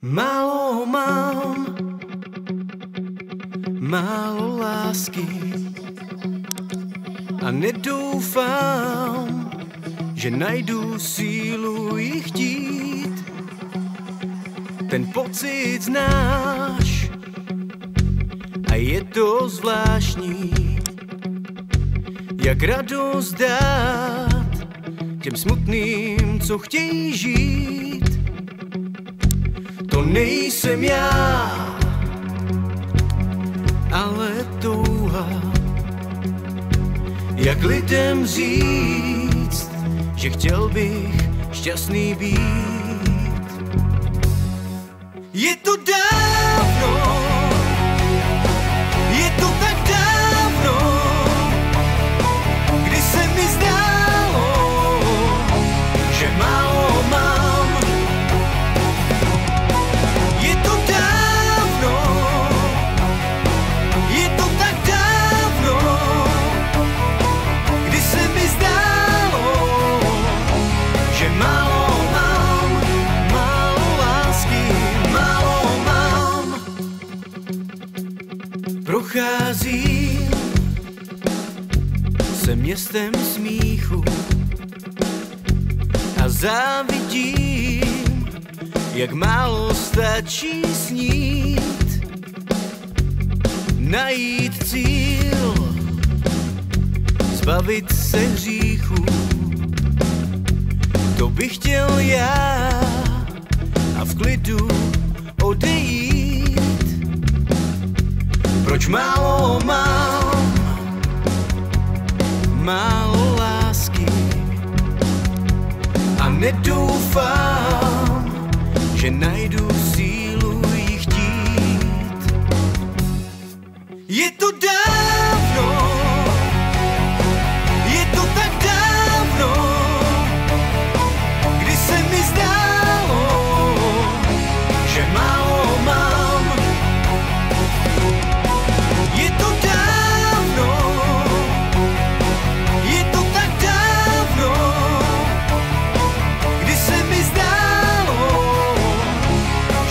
Málo mám, málo lásky a nedoufám, že najdu sílu ji chtít. Ten pocit znáš a je to zvláštní, jak radost dát těm smutným, co chtějí žít. To nejsem já, ale touha, jak lidem říct, že chtěl bych šťastný být. Je to dávno, je to tak dávno, kdy se mi zdálo, že málo mám. Je to dávno, je to tak dávno, kdy se mi zdálo, že málo mám, málo lásky, málo mám. Procházím se městem smíchu a závidím, jak málo stačí snít, najít cíl, zbavit se hříchu. To bych chtěl já a v klidu odejít. Proč málo mám, málo lásky a nedoufám, že najdu sílu ji chtít. Je to dávno, je to tak dávno, kdy se mi zdálo, že málo mám. Je to dávno, je to tak dávno, kdy se mi zdálo,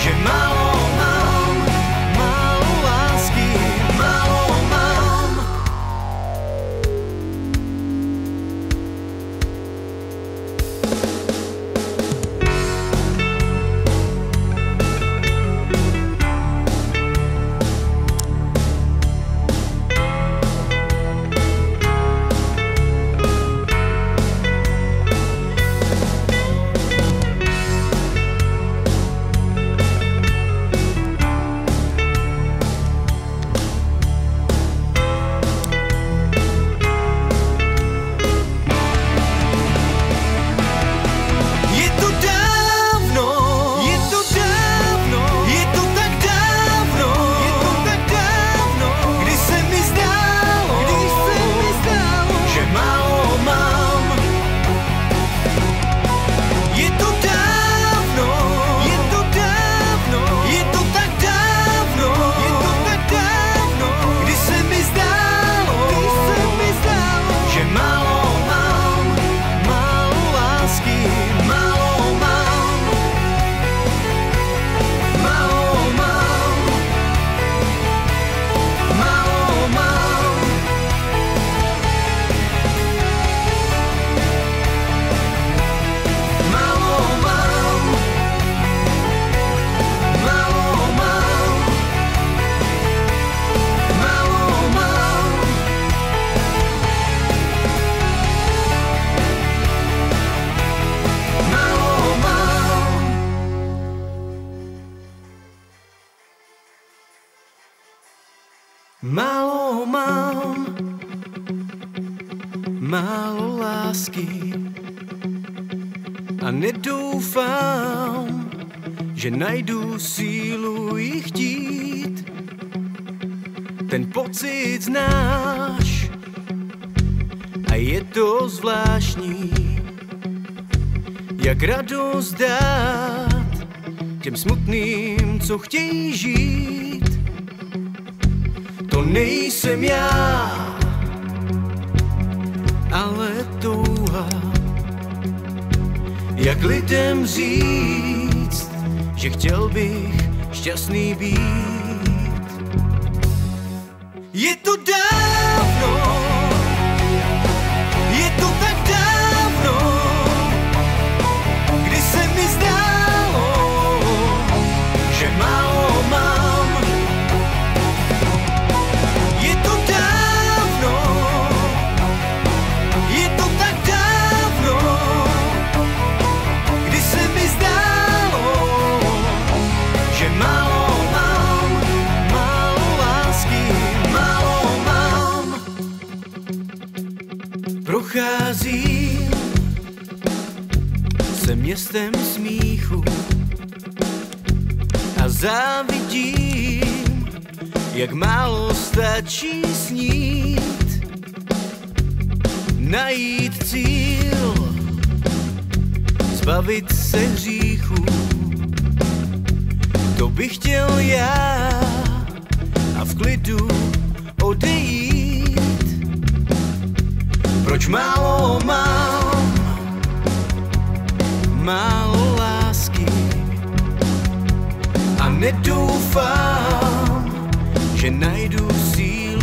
že málo mám, málo lásky, málo mám. Je to dávno, je to dávno, je to tak dávno, je to tak dávno, kdy se mi zdálo, že málo mám. Je to dávno, je to dávno, je to tak dávno, je to tak dávno, kdy se mi zdálo, že málo mám, málo lásky, málo mám, málo mám, málo mám. Málo mám, málo mám, málo mám. Málo mám. Málo mám, málo lásky a nedoufám, že najdu sílu ji chtít. Ten pocit znáš a je to zvláštní, jak radost dát těm smutným, co chtějí žít. To nejsem já, ale touha, jak lidem říct, že chtěl bych šťastný být. Je to dávno, je to tak dávno, kdy se mi zdálo, že málo mám. Je to dávno, je to tak dávno, kdy se mi zdálo, že málo mám, málo lásky, málo mám. Procházím se městem smíchu a závidím, jak málo stačí snít, najít cíl, zbavit se hříchu. To bych chtěl já a v klidu odejít. Proč málo mám, málo lásky a nedoufám, že najdu sílu